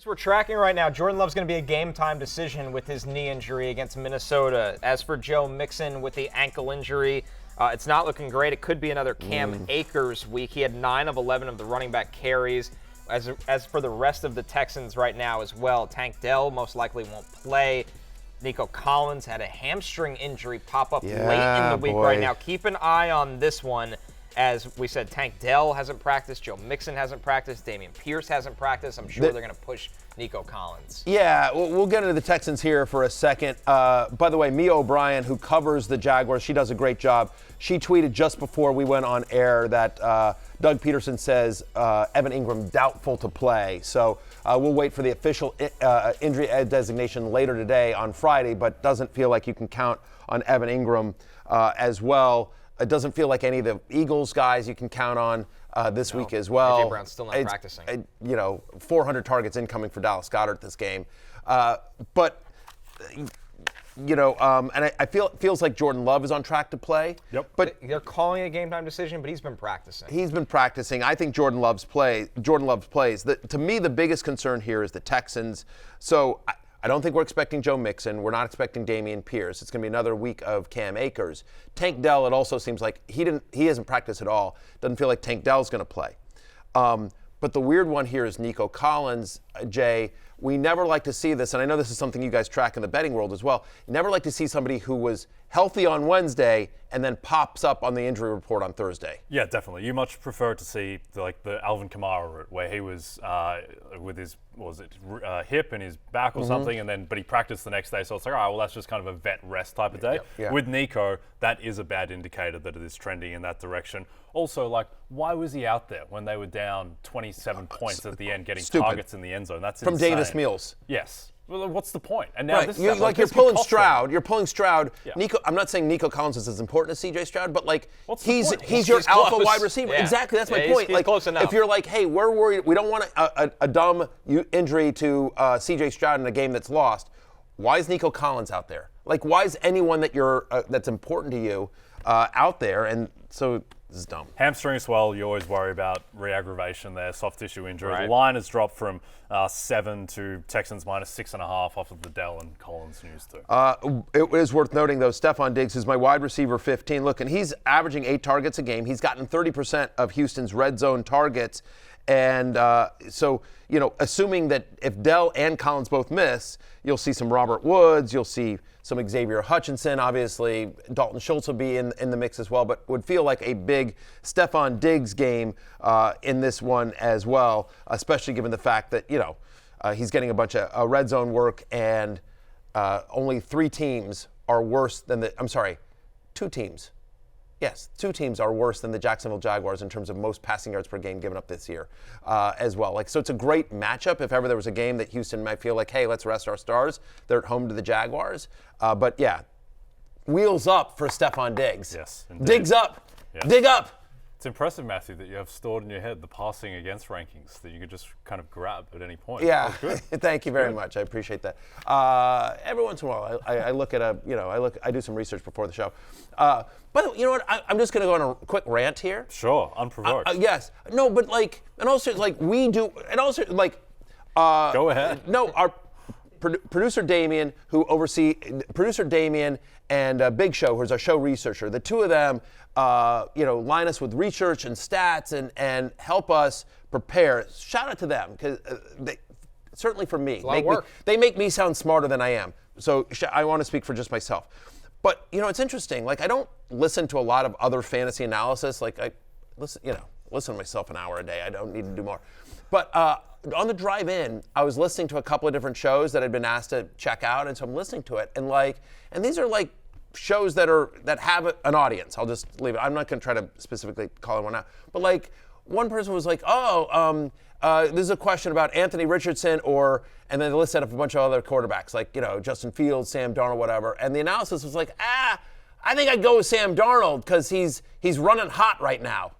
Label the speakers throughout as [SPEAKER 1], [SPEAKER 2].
[SPEAKER 1] We're tracking right now. Jordan Love's going to be a game-time decision with his knee injury against Minnesota. As for Joe Mixon with the ankle injury, it's not looking great. It could be another Cam Akers week. He had 9 of 11 of the running back carries. As for the rest of the Texans right now as well, Tank Dell most likely won't play. Nico Collins had a hamstring injury pop up late in the week right now. Keep an eye on this one. As we said, Tank Dell hasn't practiced, Joe Mixon hasn't practiced, Dameon Pierce hasn't practiced. I'm sure they're going to push Nico Collins.
[SPEAKER 2] Yeah, we'll get into the Texans here for a second. By the way, Mia O'Brien, who covers the Jaguars, she does a great job. She tweeted just before we went on air that Doug Peterson says Evan Ingram doubtful to play. So we'll wait for the official injury designation later today on Friday, but doesn't feel like you can count on Evan Ingram as well. It doesn't feel like any of the Eagles guys you can count on this week as well.
[SPEAKER 1] A.J. Brown's still not practicing.
[SPEAKER 2] 400 targets incoming for Dallas Goedert this game. But I feel it feels like Jordan Love is on track to play.
[SPEAKER 1] Yep. But they're calling it a game time decision, but he's been practicing.
[SPEAKER 2] He's been practicing. I think Jordan Love plays. To me, the biggest concern here is the Texans. So I don't think we're expecting Joe Mixon. We're not expecting Dameon Pierce. It's going to be another week of Cam Akers. Tank Dell, it also seems like he hasn't practiced at all. Doesn't feel like Tank Dell's going to play. But the weird one here is Nico Collins, Jay. We never like to see this, and I know this is something you guys track in the betting world as well. Never like to see somebody who was healthy on Wednesday and then pops up on the injury report on Thursday.
[SPEAKER 3] Yeah, definitely. You much prefer to see the Alvin Kamara route where he was with his hip and his back or something, but he practiced the next day. So it's like, all right, well, that's just kind of a vet rest type of day.
[SPEAKER 2] Yeah.
[SPEAKER 3] With Nico, that is a bad indicator that it is trending in that direction. Also, why was he out there when they were down 27 points at the end, getting targets in the end zone? That's
[SPEAKER 2] from
[SPEAKER 3] insane.
[SPEAKER 2] Davis Mills.
[SPEAKER 3] Yes. Well, what's the point? And now
[SPEAKER 2] you're pulling Stroud. You're pulling Stroud.
[SPEAKER 3] Yeah.
[SPEAKER 2] Nico. I'm not saying Nico Collins is as important as C.J. Stroud, but he's
[SPEAKER 1] close.
[SPEAKER 2] alpha wide receiver.
[SPEAKER 1] Yeah.
[SPEAKER 2] Exactly. That's my point.
[SPEAKER 1] He's close enough.
[SPEAKER 2] If you're like, hey, we're worried, we don't want a dumb injury to C.J. Stroud in a game that's lost. Why is Nico Collins out there? Why is anyone that that's important to you out there? And so. This is dumb.
[SPEAKER 3] Hamstring as well, you always worry about re-aggravation there, soft tissue injury.
[SPEAKER 1] Right.
[SPEAKER 3] The line has dropped from 7 to Texans minus 6.5 off of the Dell and Collins news too.
[SPEAKER 2] It is worth noting, though, Stephon Diggs is my wide receiver 15. Look, and he's averaging 8 targets a game. He's gotten 30% of Houston's red zone targets. And assuming that if Dell and Collins both miss, you'll see some Robert Woods, you'll see some Xavier Hutchinson, obviously. Dalton Schultz will be in the mix as well, but would feel like a big Stephon Diggs game in this one as well, especially given the fact that, he's getting a bunch of red zone work and only 2 teams are worse than 2 teams. Yes, 2 teams are worse than the Jacksonville Jaguars in terms of most passing yards per game given up this year as well. So it's a great matchup. If ever there was a game that Houston might feel like, hey, let's rest our stars, they're at home to the Jaguars. But yeah, wheels up for Stephon Diggs.
[SPEAKER 3] Yes, indeed.
[SPEAKER 2] Diggs up.
[SPEAKER 3] Yes.
[SPEAKER 2] Dig up.
[SPEAKER 3] It's impressive, Matthew, that you have stored in your head the passing against rankings that you could just kind of grab at any point.
[SPEAKER 2] Yeah, thank you very much. I appreciate that. Every once in a while, I look at I do some research before the show. But you know what? I'm just going to go on a quick rant here.
[SPEAKER 3] Sure, unprovoked.
[SPEAKER 2] Yes. No, but and also we do, and also
[SPEAKER 3] go ahead.
[SPEAKER 2] No, our producer Damien, producer Damien and Big Show, who's our show researcher, the two of them, line us with research and stats and help us prepare. Shout out to them, because certainly for me, they make me sound smarter than I am. So I want to speak for just myself. But, it's interesting. I don't listen to a lot of other fantasy analysis. I listen to myself an hour a day. I don't need to do more. But on the drive in, I was listening to a couple of different shows that I'd been asked to check out, and so I'm listening to it. And these are shows that have an audience. I'll just leave it. I'm not going to try to specifically call one out. But one person was like, this is a question about Anthony Richardson and then they listed up a bunch of other quarterbacks, Justin Fields, Sam Darnold, whatever. And the analysis was I think I'd go with Sam Darnold because he's running hot right now.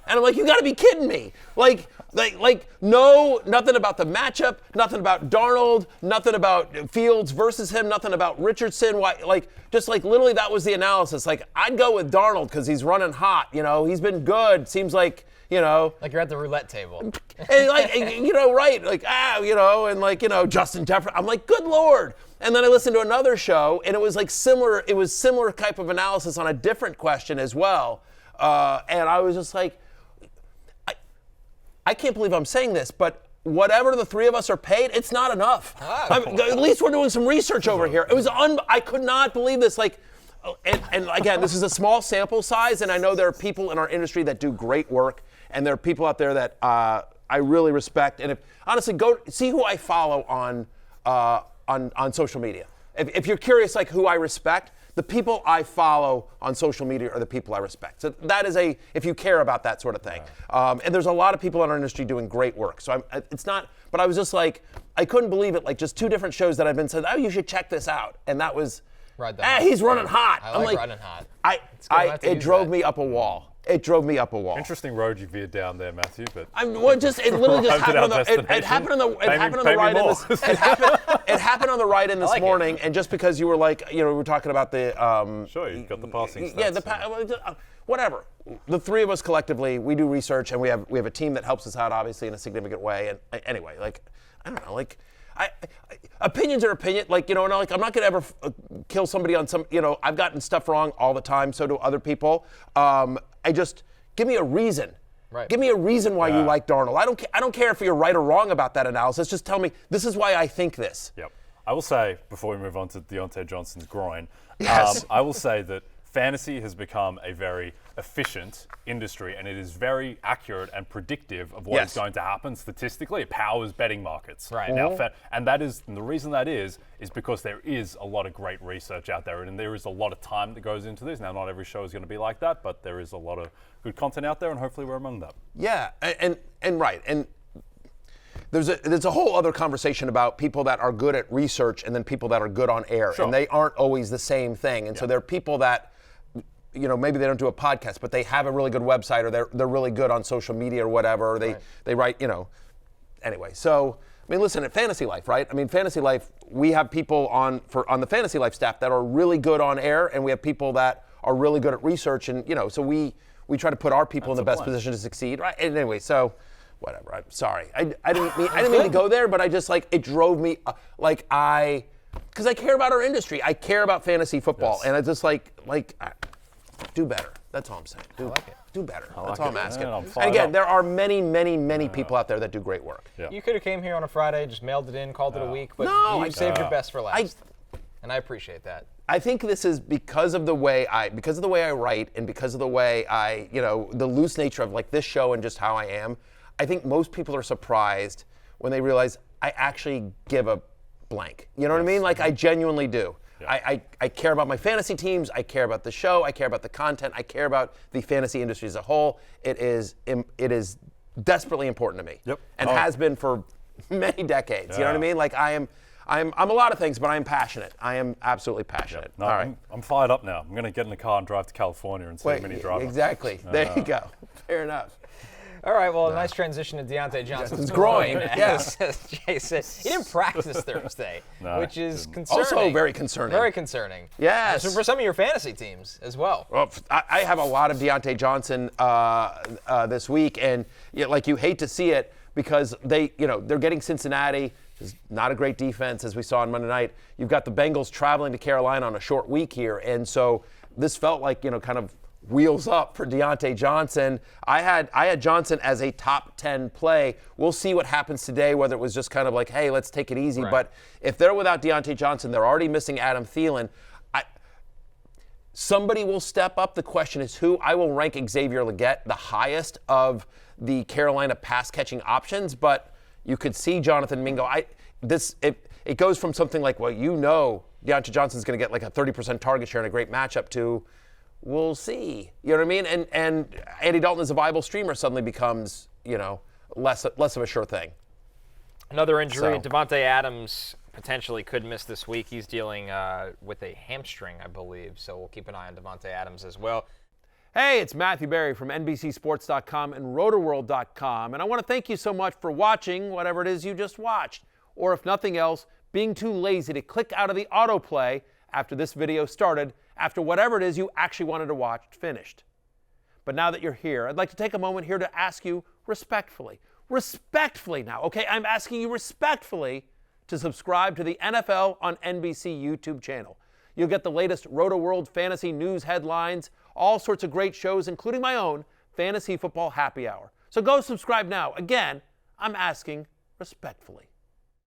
[SPEAKER 2] And I'm like, you got to be kidding me. No, nothing about the matchup, nothing about Darnold, nothing about Fields versus him, nothing about Richardson. Literally that was the analysis. I'd go with Darnold because he's running hot. He's been good. Seems like you know.
[SPEAKER 1] Like you're at the roulette table.
[SPEAKER 2] And like, you know, right, like, you know, and like, you know, Justin Jefferson. I'm like, good Lord. And then I listened to another show, and it was like similar, type of analysis on a different question as well. And I was just like, I can't believe I'm saying this, but whatever the three of us are paid, it's not enough. At least we're doing some research over here. It was I could not believe this. Like, and again, this is a small sample size, and I know there are people in our industry that do great work, and there are people out there that I really respect. And honestly, go see who I follow on social media. If you're curious, like who I respect, the people I follow on social media are the people I respect. So that is if you care about that sort of thing. And there's a lot of people in our industry doing great work. So it's not, but I was just like, I couldn't believe it. Like just two different shows that I've been said, oh, you should check this out. And that was, he's running hot.
[SPEAKER 1] I like running hot.
[SPEAKER 2] It drove me up a wall. It drove me up a wall.
[SPEAKER 3] Interesting road you veered down there, Matthew. But
[SPEAKER 2] it literally just happened on the ride in this morning, and just because you were like, you know, we were talking about the
[SPEAKER 3] sure, you've got the passing stats.
[SPEAKER 2] Yeah, whatever. The three of us collectively, we do research, and we have a team that helps us out, obviously, in a significant way. And anyway, like, I don't know, like. Opinions are opinion, like, you know, and like I'm not gonna ever kill somebody on some, you know, I've gotten stuff wrong all the time, so do other people. I just give me a reason.
[SPEAKER 1] Right.
[SPEAKER 2] Give me a reason why you like Darnold. I don't care if you're right or wrong about that analysis. Just tell me this is why I think this.
[SPEAKER 3] Yep. I will say before we move on to Diontae Johnson's groin,
[SPEAKER 2] yes.
[SPEAKER 3] I will say that fantasy has become a very efficient industry, and it is very accurate and predictive of what is going to happen statistically. It powers betting markets
[SPEAKER 1] right
[SPEAKER 3] now, and the reason that is because there is a lot of great research out there, and there is a lot of time that goes into this. Now, not every show is going to be like that, but there is a lot of good content out there, and hopefully we're among that.
[SPEAKER 2] Yeah, and right, and there's a whole other conversation about people that are good at research and then people that are good on air, and they aren't always the same thing. And so there are people that, you know, maybe they don't do a podcast, but they have a really good website, or they're really good on social media or whatever. Or they write, you know. Anyway, so I mean, listen, at Fantasy Life, right? I mean, Fantasy Life, we have people on the Fantasy Life staff that are really good on air, and we have people that are really good at research, and you know, so we try to put our people in the best position to succeed, right? And anyway, so whatever. I'm sorry, I didn't mean to go there, but I just like it drove me because I care about our industry, I care about fantasy football, and I just like. Do better. That's all I'm saying. Do better. That's all I'm asking. And again, there are many people out there that do great work.
[SPEAKER 1] Yeah. You could have came here on a Friday, just mailed it in, called it a week, but you saved your best for last. And I appreciate that.
[SPEAKER 2] I think this is because of the way I write, and because of the way I, you know, the loose nature of like this show and just how I am. I think most people are surprised when they realize I actually give a blank. You know what I mean? Like I genuinely do. Yeah. I care about my fantasy teams. I care about the show. I care about the content. I care about the fantasy industry as a whole. It is desperately important to me, and has been for many decades. You know what I mean? Like I'm a lot of things, but I'm passionate. I am absolutely passionate.
[SPEAKER 3] No, all right. I'm fired up now. I'm going to get in the car and drive to California and see a mini driver.
[SPEAKER 2] Exactly. There you go. Fair enough.
[SPEAKER 1] All right, well, nice transition to Diontae Johnson's
[SPEAKER 2] groin.
[SPEAKER 1] Yes. Jason, he didn't practice Thursday, which is concerning.
[SPEAKER 2] Also very concerning.
[SPEAKER 1] Very concerning.
[SPEAKER 2] Yes.
[SPEAKER 1] For some of your fantasy teams as well.
[SPEAKER 2] Well, I have a lot of Diontae Johnson this week, and like you hate to see it because they're getting Cincinnati. It's not a great defense, as we saw on Monday night. You've got the Bengals traveling to Carolina on a short week here, and so this felt like, you know, kind of wheels up for Diontae Johnson. I had Johnson as a top 10 play. We'll see what happens today, whether it was just kind of like, hey, let's take it easy. Right. But if they're without Diontae Johnson, they're already missing Adam Thielen. Somebody will step up. The question is who. I will rank Xavier Legette the highest of the Carolina pass-catching options, but you could see Jonathan Mingo. It goes from something like, well, you know Diontae Johnson's going to get like a 30% target share in a great matchup to, we'll see. You know what I mean? And Andy Dalton as a viable streamer suddenly becomes, you know, less of a sure thing.
[SPEAKER 1] Another injury. Devontae Adams potentially could miss this week. He's dealing with a hamstring, I believe. So we'll keep an eye on Devontae Adams as well.
[SPEAKER 2] Hey, it's Matthew Berry from NBCSports.com and RotoWorld.com. And I want to thank you so much for watching whatever it is you just watched. Or if nothing else, being too lazy to click out of the autoplay after this video started, after whatever it is you actually wanted to watch finished. But now that you're here, I'd like to take a moment here to ask you respectfully now, okay? I'm asking you respectfully to subscribe to the NFL on NBC YouTube channel. You'll get the latest Roto World fantasy news headlines, all sorts of great shows, including my own Fantasy Football Happy Hour. So go subscribe now. Again, I'm asking respectfully.